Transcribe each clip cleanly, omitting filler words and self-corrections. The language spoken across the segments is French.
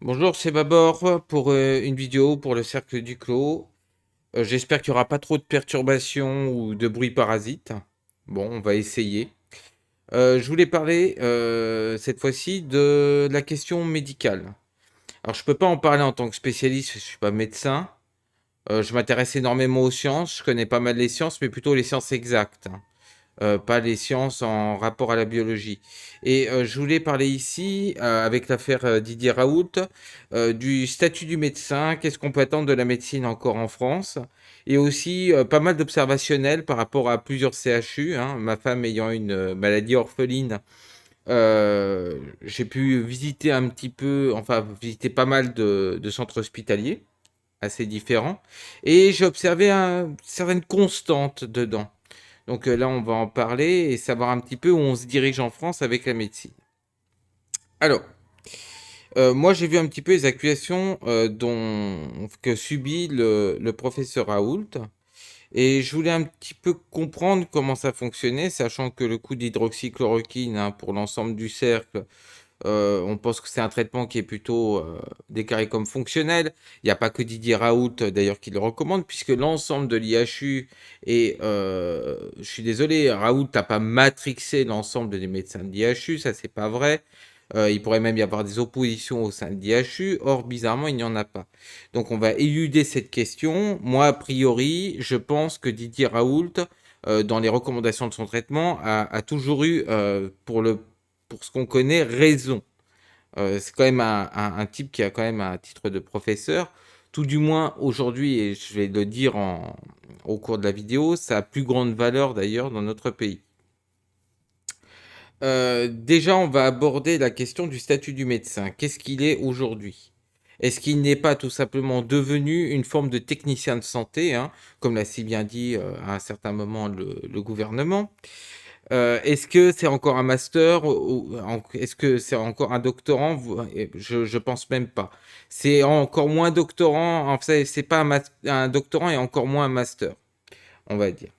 Bonjour, c'est Babor pour une vidéo pour le cercle du clos. J'espère qu'il n'y aura pas trop de perturbations ou de bruit parasite. Bon, on va essayer. Je voulais parler cette fois-ci de la question médicale. Alors, je ne peux pas en parler en tant que spécialiste, je ne suis pas médecin. Je m'intéresse énormément aux sciences, je connais pas mal les sciences, mais plutôt les sciences exactes, hein. Pas les sciences en rapport à la biologie. Et je voulais parler ici, avec l'affaire Didier Raoult, du statut du médecin, qu'est-ce qu'on peut attendre de la médecine encore en France, et aussi pas mal d'observationnels par rapport à plusieurs CHU, hein. Ma femme ayant une maladie orpheline, j'ai pu visiter un petit peu, enfin visiter pas mal de centres hospitaliers assez différents, et j'ai observé certaines constantes dedans. Donc là, on va en parler et savoir un petit peu où on se dirige en France avec la médecine. Alors, moi, j'ai vu un petit peu les accusations que subit le professeur Raoult. Et je voulais un petit peu comprendre comment ça fonctionnait, sachant que le coût d'hydroxychloroquine, hein, pour l'ensemble du cercle, on pense que c'est un traitement qui est plutôt déclaré comme fonctionnel. Il n'y a pas que Didier Raoult d'ailleurs qui le recommande, puisque l'ensemble de l'IHU, et je suis désolé, Raoult n'a pas matrixé l'ensemble des médecins de l'IHU, ça c'est pas vrai. Il pourrait même y avoir des oppositions au sein de l'IHU, or bizarrement il n'y en a pas. Donc on va éluder cette question. Moi, a priori, je pense que Didier Raoult, dans les recommandations de son traitement, a toujours eu, pour ce qu'on connaît, raison. C'est quand même un type qui a quand même un titre de professeur. Tout du moins aujourd'hui, et je vais le dire au cours de la vidéo, ça a plus grande valeur d'ailleurs dans notre pays. Déjà, on va aborder la question du statut du médecin. Qu'est-ce qu'il est aujourd'hui? Est-ce qu'il n'est pas tout simplement devenu une forme de technicien de santé, hein, comme l'a si bien dit à un certain moment le gouvernement? Est-ce que c'est encore un master ou est-ce que c'est encore un doctorant? Je pense même pas. C'est encore moins doctorant. En fait, c'est pas un doctorant et encore moins un master, on va dire.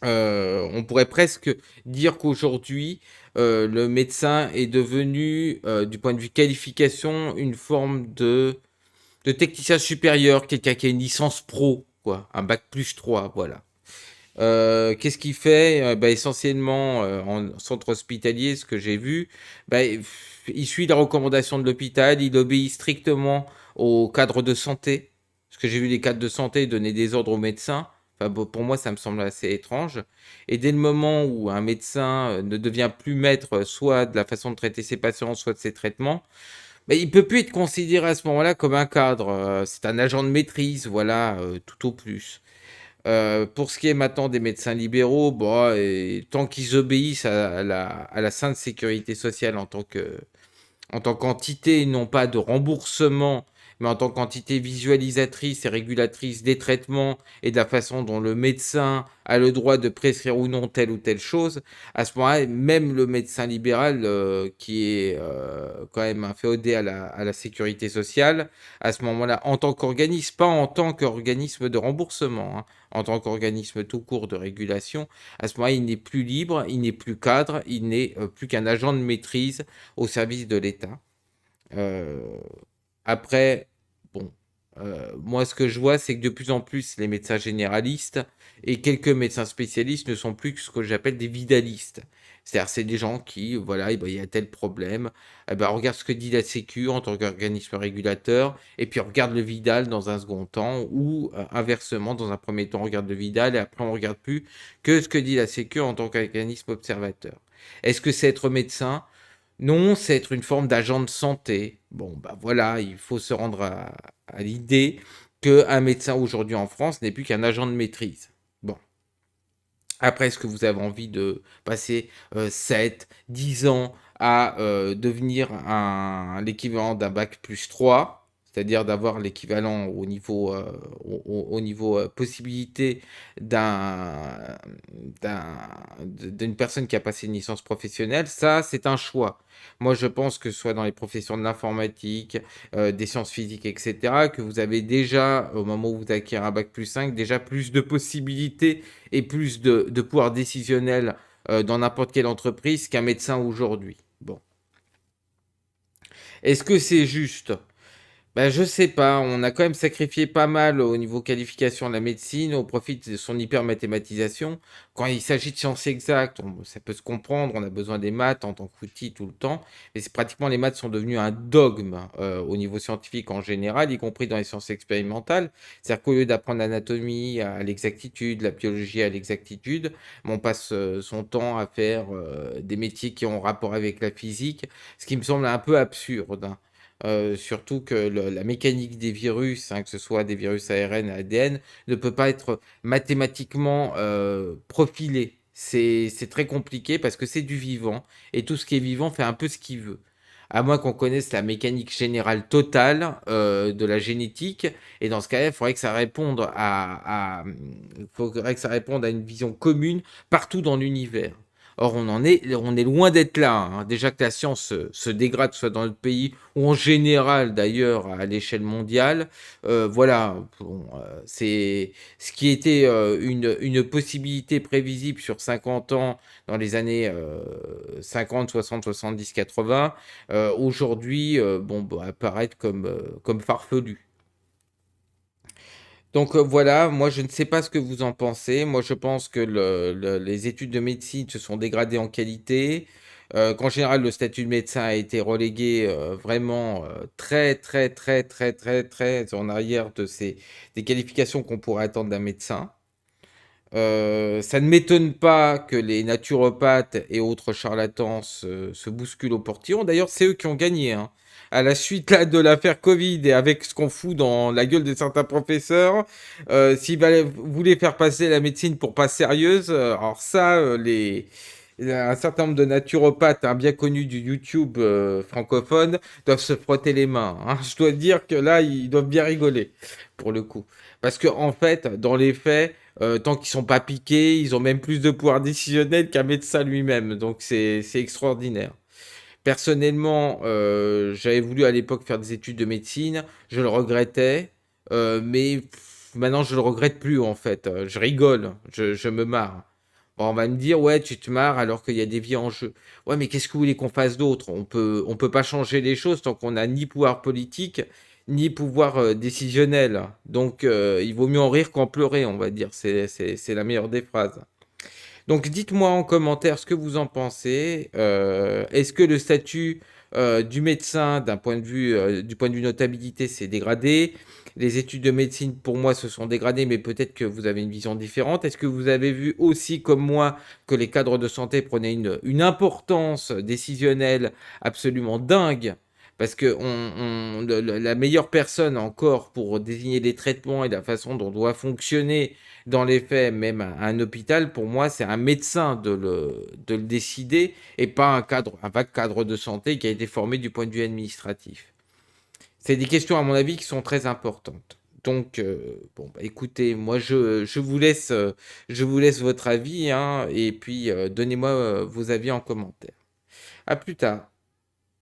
On pourrait presque dire qu'aujourd'hui, le médecin est devenu, du point de vue qualification, une forme de technicien supérieur, quelqu'un qui a une licence pro, quoi, un bac plus 3, voilà. Qu'est-ce qu'il fait? Bah, essentiellement, en centre hospitalier, ce que j'ai vu, bah, il suit les recommandations de l'hôpital, il obéit strictement au cadre de santé. Parce que j'ai vu les cadres de santé donner des ordres aux médecins. Enfin, bon, pour moi, ça me semble assez étrange. Et dès le moment où un médecin ne devient plus maître, soit de la façon de traiter ses patients, soit de ses traitements, bah, il peut plus être considéré à ce moment-là comme un cadre. C'est un agent de maîtrise, voilà, tout au plus. Pour ce qui est maintenant des médecins libéraux, bon, et tant qu'ils obéissent à la sainte sécurité sociale en tant qu'entité, non pas de remboursement, mais en tant qu'entité visualisatrice et régulatrice des traitements et de la façon dont le médecin a le droit de prescrire ou non telle ou telle chose, à ce moment-là, même le médecin libéral, qui est quand même inféodé à la sécurité sociale, à ce moment-là, en tant qu'organisme, pas en tant qu'organisme de remboursement, hein, en tant qu'organisme tout court de régulation, à ce moment-là, il n'est plus libre, il n'est plus cadre, il n'est plus qu'un agent de maîtrise au service de l'État. Euh, Après, bon, moi ce que je vois, c'est que de plus en plus les médecins généralistes et quelques médecins spécialistes ne sont plus que ce que j'appelle des vidalistes. C'est-à-dire, c'est des gens qui, voilà, eh ben, il y a tel problème, eh ben, on regarde ce que dit la Sécu en tant qu'organisme régulateur, et puis on regarde le Vidal dans un second temps, ou inversement, dans un premier temps, on regarde le Vidal, et après on regarde plus que ce que dit la Sécu en tant qu'organisme observateur. Est-ce que c'est être médecin? Non, c'est être une forme d'agent de santé. Bon, bah voilà, il faut se rendre à l'idée qu'un médecin aujourd'hui en France n'est plus qu'un agent de maîtrise. Bon, après, est-ce que vous avez envie de passer 7, 10 ans à devenir l'équivalent d'un bac plus 3, c'est-à-dire d'avoir l'équivalent au niveau possibilité d'un, d'une personne qui a passé une licence professionnelle? Ça, c'est un choix. Moi, je pense que ce soit dans les professions de l'informatique, des sciences physiques, etc., que vous avez déjà, au moment où vous acquérez un bac plus 5, déjà plus de possibilités et plus de pouvoir décisionnel dans n'importe quelle entreprise qu'un médecin aujourd'hui. Bon. Est-ce que c'est juste? Ben, je sais pas, on a quand même sacrifié pas mal au niveau qualification de la médecine au profit de son hyper-mathématisation. Quand il s'agit de sciences exactes, ça peut se comprendre, on a besoin des maths en tant qu'outil tout le temps, mais c'est pratiquement les maths sont devenus un dogme au niveau scientifique en général, y compris dans les sciences expérimentales. C'est-à-dire qu'au lieu d'apprendre l'anatomie à l'exactitude, la biologie à l'exactitude, on passe son temps à faire des métiers qui ont rapport avec la physique, ce qui me semble un peu absurde, hein. Surtout que la mécanique des virus, hein, que ce soit des virus ARN, ADN, ne peut pas être mathématiquement profilée. C'est très compliqué parce que c'est du vivant et tout ce qui est vivant fait un peu ce qu'il veut. À moins qu'on connaisse la mécanique générale totale de la génétique, et dans ce cas-là, il faudrait que ça réponde faudrait que ça réponde à une vision commune partout dans l'univers. Or, on est loin d'être là, hein. Déjà que la science se dégrade, soit dans notre pays ou en général d'ailleurs à l'échelle mondiale. Voilà, bon, c'est ce qui était une possibilité prévisible sur 50 ans dans les années 50, 60, 70, 80. Aujourd'hui, bon, bah, apparaître comme farfelu. Donc voilà, moi je ne sais pas ce que vous en pensez. Moi je pense que les études de médecine se sont dégradées en qualité, qu'en général le statut de médecin a été relégué vraiment très très très très très très en arrière des qualifications qu'on pourrait attendre d'un médecin. Ça ne m'étonne pas que les naturopathes et autres charlatans se bousculent au portillon. D'ailleurs, c'est eux qui ont gagné, hein. À la suite là, de l'affaire Covid et avec ce qu'on fout dans la gueule de certains professeurs, s'ils voulaient faire passer la médecine pour pas sérieuse, alors ça, un certain nombre de naturopathes hein, bien connus du YouTube francophone doivent se frotter les mains, hein. Je dois dire que là, ils doivent bien rigoler, pour le coup. Parce que en fait, dans les faits, tant qu'ils sont pas piqués, ils ont même plus de pouvoir décisionnel qu'un médecin lui-même. Donc c'est extraordinaire. Personnellement, j'avais voulu à l'époque faire des études de médecine, je le regrettais, mais maintenant je le regrette plus en fait. Je rigole, je me marre. Bon, on va me dire, ouais, tu te marres alors qu'il y a des vies en jeu. Ouais, mais qu'est-ce que vous voulez qu'on fasse d'autre? On peut pas changer les choses tant qu'on n'a ni pouvoir politique, ni pouvoir décisionnel. Donc, il vaut mieux en rire qu'en pleurer, on va dire. C'est la meilleure des phrases. Donc dites-moi en commentaire ce que vous en pensez. Est-ce que le statut du médecin, du point de vue notabilité, s'est dégradé? Les études de médecine, pour moi, se sont dégradées, mais peut-être que vous avez une vision différente. Est-ce que vous avez vu aussi, comme moi, que les cadres de santé prenaient une importance décisionnelle absolument dingue? Parce que la meilleure personne encore pour désigner les traitements et la façon dont doit fonctionner dans les faits, même un hôpital, pour moi, c'est un médecin de le décider et pas un vague cadre de santé qui a été formé du point de vue administratif. C'est des questions, à mon avis, qui sont très importantes. Donc, bon, bah, écoutez, moi, je vous laisse votre avis, hein, et puis donnez-moi vos avis en commentaire. À plus tard.